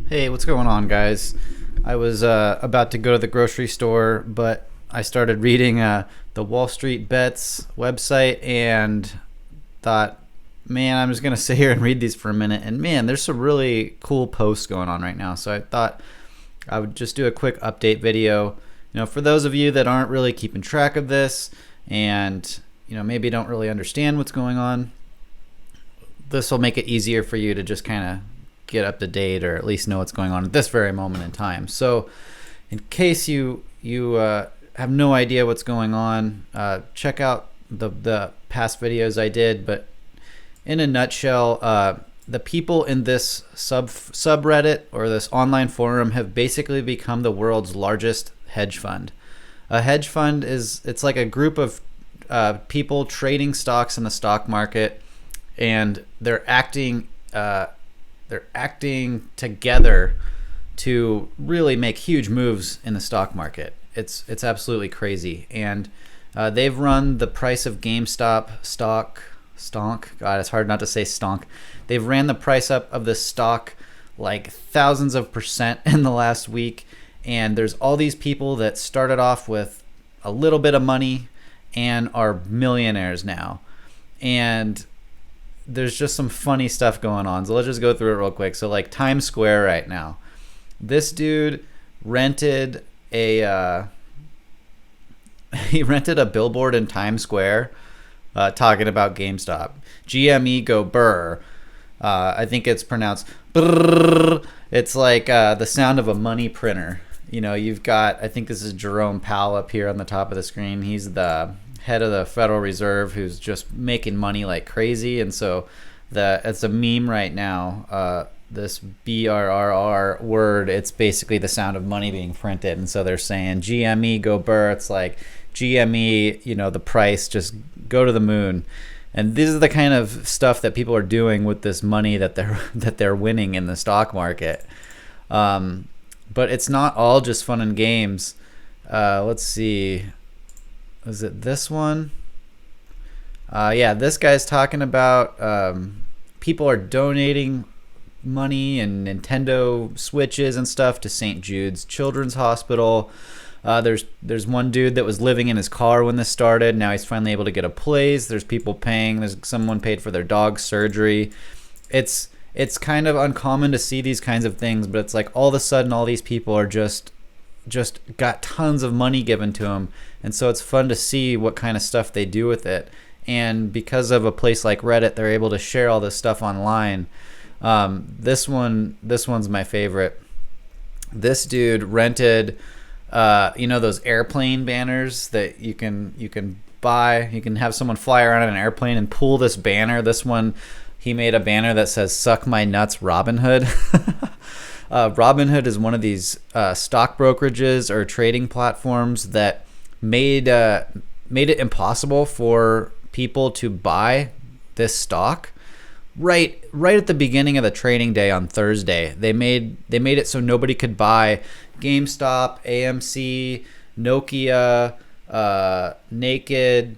Hey, what's going on, guys? I was about to go to the grocery store, but I started reading the Wall Street Bets website and thought, man, I'm just going to sit here and read these for a minute. And man, there's some really cool posts going on right now. So I thought I would just do a quick update video. For those of you that aren't really keeping track of this and, maybe don't really understand what's going on, this will make it easier for you to just kind of get up to date or at least know what's going on at this very moment in time. So in case you have no idea what's going on, check out the past videos I did. But in a nutshell, the people in this subreddit or this online forum have basically become the world's largest hedge fund. A hedge fund it's like a group of people trading stocks in the stock market, and they're acting together to really make huge moves in the stock market. It's absolutely crazy. And they've run the price of Gamestop Stonk. God, it's hard not to say stonk. They've ran the price up of the stock like thousands of percent in the last week. And there's all these people that started off with a little bit of money and are millionaires now. And there's just some funny stuff going on. So let's just go through it real quick. So like Times Square right now, this dude rented a billboard in Times Square talking about GameStop. GME go burr. I think it's pronounced brrr. It's like the sound of a money printer. You've got, I think this is Jerome Powell up here on the top of the screen. He's the head of the Federal Reserve who's just making money like crazy. And so it's a meme right now. This BRRR word, it's basically the sound of money being printed. And so they're saying GME go burr. It's like GME, the price just go to the moon. And this is the kind of stuff that people are doing with this money that they're winning in the stock market. But it's not all just fun and games. Let's see. Is it this one? Yeah, this guy's talking about people are donating money and Nintendo Switches and stuff to St. Jude's Children's Hospital. There's one dude that was living in his car when this started. Now he's finally able to get a place. There's people paying. There's someone paid for their dog's surgery. It's kind of uncommon to see these kinds of things, but it's like all of a sudden all these people are just got tons of money given to them. And so it's fun to see what kind of stuff they do with it. And because of a place like Reddit, they're able to share all this stuff online. This one's my favorite. This dude rented those airplane banners that you can buy. You can have someone fly around in an airplane and pull this banner. This one, he made a banner that says "Suck my nuts, Robinhood." Robinhood is one of these stock brokerages or trading platforms that made it impossible for people to buy this stock. Right at the beginning of the trading day on Thursday, they made it so nobody could buy GameStop, AMC, Nokia, Naked.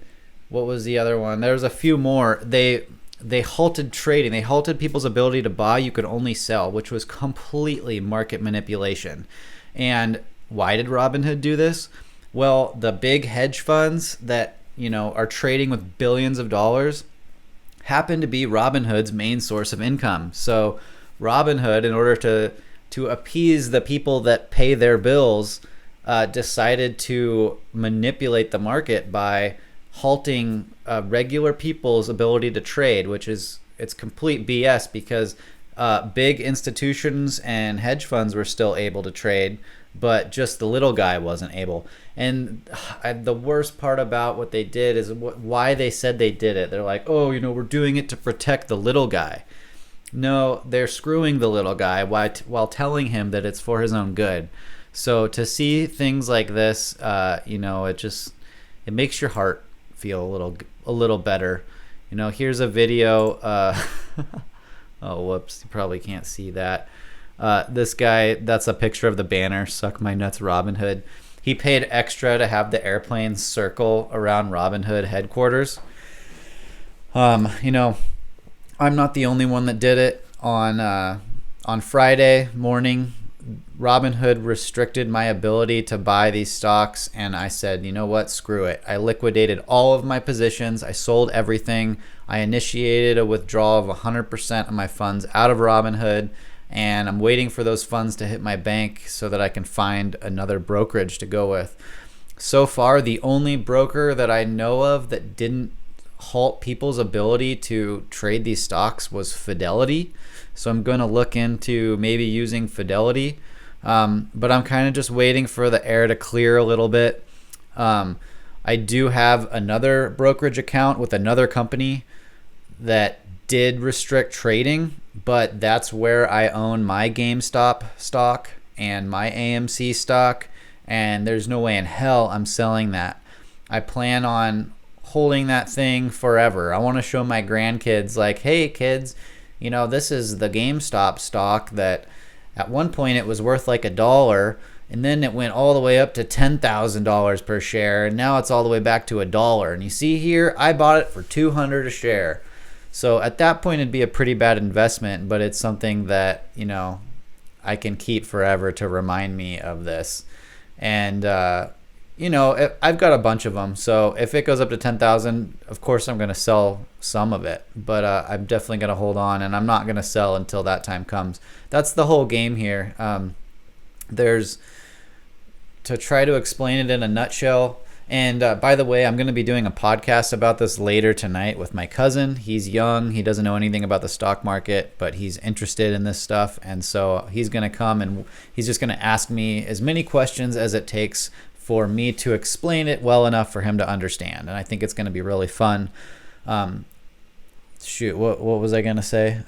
What was the other one? There was a few more. They halted trading. They halted people's ability to buy. You could only sell, which was completely market manipulation. And why did Robinhood do this? Well, the big hedge funds that are trading with billions of dollars happen to be Robinhood's main source of income. So Robinhood, in order to appease the people that pay their bills, decided to manipulate the market by halting regular people's ability to trade, which it's complete BS because big institutions and hedge funds were still able to trade, but just the little guy wasn't able. And the worst part about what they did is why they said they did it. They're like, oh, we're doing it to protect the little guy. No, they're screwing the little guy while telling him that it's for his own good. So to see things like this, it makes your heart feel a little better. Here's a video. Oh, whoops! You probably can't see that. This guy, that's a picture of the banner, "Suck my nuts, Robinhood." He paid extra to have the airplane circle around Robinhood headquarters. I'm not the only one that did it on on Friday morning, Robinhood restricted my ability to buy these stocks, and I said, you know what, screw it. I liquidated all of my positions. I sold everything. I initiated a withdrawal of 100% of my funds out of Robinhood, and I'm waiting for those funds to hit my bank so that I can find another brokerage to go with. So far, the only broker that I know of that didn't halt people's ability to trade these stocks was Fidelity. So I'm going to look into maybe using Fidelity. But I'm kind of just waiting for the air to clear a little bit. I do have another brokerage account with another company that did restrict trading, but that's where I own my GameStop stock and my AMC stock, and there's no way in hell I'm selling that. I plan on holding that thing forever. I want to show my grandkids, like, hey kids, you know, this is the GameStop stock that at one point it was worth like $1, and then it went all the way up to $10,000 per share, and now it's all the way back to $1. And you see here, I bought it for $200 a share. So at that point, it'd be a pretty bad investment, but it's something that, you know, I can keep forever to remind me of this. And you know, I've got a bunch of them. So if it goes up to 10,000, of course I'm going to sell some of it, but I'm definitely going to hold on, and I'm not going to sell until that time comes. That's the whole game here. There's, to try to explain it in a nutshell. And by the way, I'm going to be doing a podcast about this later tonight with my cousin. He's young. He doesn't know anything about the stock market, but he's interested in this stuff. And so he's going to come and he's just going to ask me as many questions as it takes for me to explain it well enough for him to understand. And I think it's going to be really fun. Shoot, what was I going to say?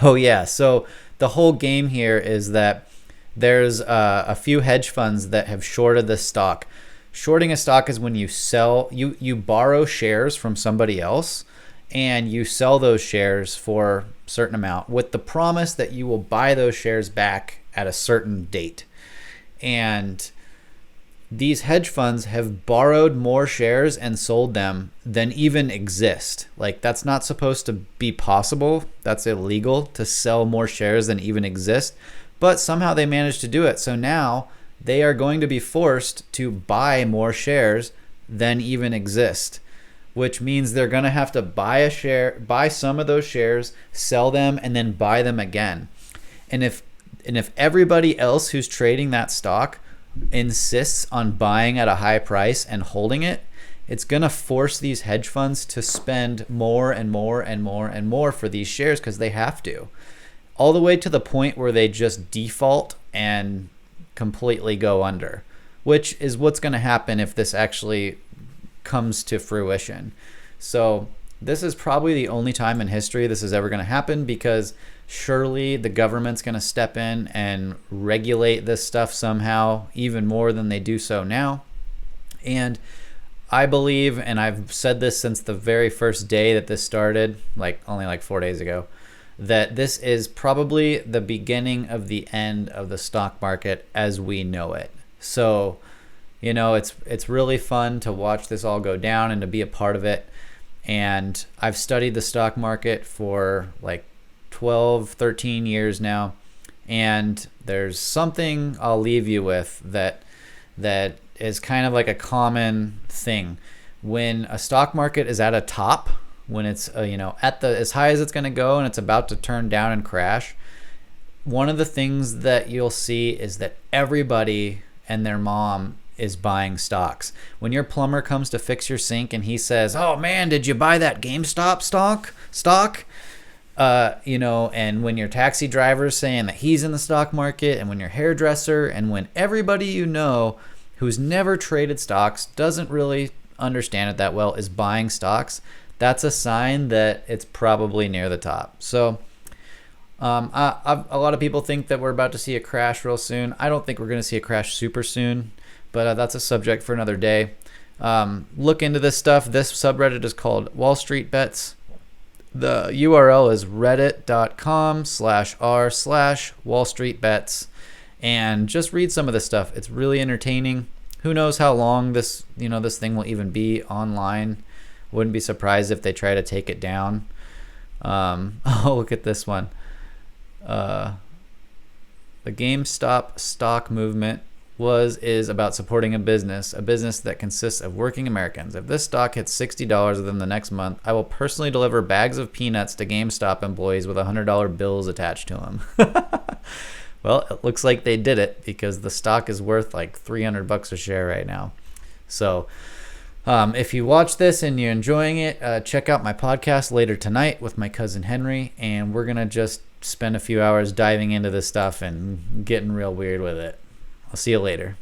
Oh, yeah. So the whole game here is that there's a few hedge funds that have shorted this stock. Shorting a stock is when you sell, you borrow shares from somebody else and you sell those shares for a certain amount with the promise that you will buy those shares back at a certain date. And these hedge funds have borrowed more shares and sold them than even exist. Like, that's not supposed to be possible. That's illegal to sell more shares than even exist. But somehow they managed to do it. So now they are going to be forced to buy more shares than even exist, which means they're going to have to buy some of those shares, sell them, and then buy them again. And if everybody else who's trading that stock insists on buying at a high price and holding it, it's going to force these hedge funds to spend more and more and more and more for these shares because they have to. All the way to the point where they just default and completely go under, which is what's going to happen if this actually comes to fruition. So this is probably the only time in history this is ever going to happen, because surely the government's going to step in and regulate this stuff somehow, even more than they do so now. And I believe, and I've said this since the very first day that this started, only 4 days ago, that this is probably the beginning of the end of the stock market as we know it. So, you know, it's really fun to watch this all go down and to be a part of it. And I've studied the stock market for 12, 13 years now. And there's something I'll leave you with that is kind of like a common thing. When a stock market is at a top, when it's at the as high as it's going to go and it's about to turn down and crash, one of the things that you'll see is that everybody and their mom is buying stocks. When your plumber comes to fix your sink and he says, "Oh man, did you buy that GameStop stock?" And when your taxi driver's saying that he's in the stock market, and when your hairdresser, and when everybody you know who's never traded stocks, doesn't really understand it that well, is buying stocks, that's a sign that it's probably near the top. So a lot of people think that we're about to see a crash real soon. I don't think we're going to see a crash super soon, but that's a subject for another day. Look into this stuff. This subreddit is called Wall Street Bets. The URL is reddit.com/r/Wall Street Bets. And just read some of this stuff. It's really entertaining. Who knows how long this thing will even be online. Wouldn't be surprised if they try to take it down. Oh, look at this one. The GameStop stock movement is about supporting a business that consists of working Americans. If this stock hits $60 within the next month, I will personally deliver bags of peanuts to GameStop employees with $100 bills attached to them. Well, it looks like they did it because the stock is worth like $300 a share right now. So if you watch this and you're enjoying it, check out my podcast later tonight with my cousin Henry, and we're going to just spend a few hours diving into this stuff and getting real weird with it. I'll see you later.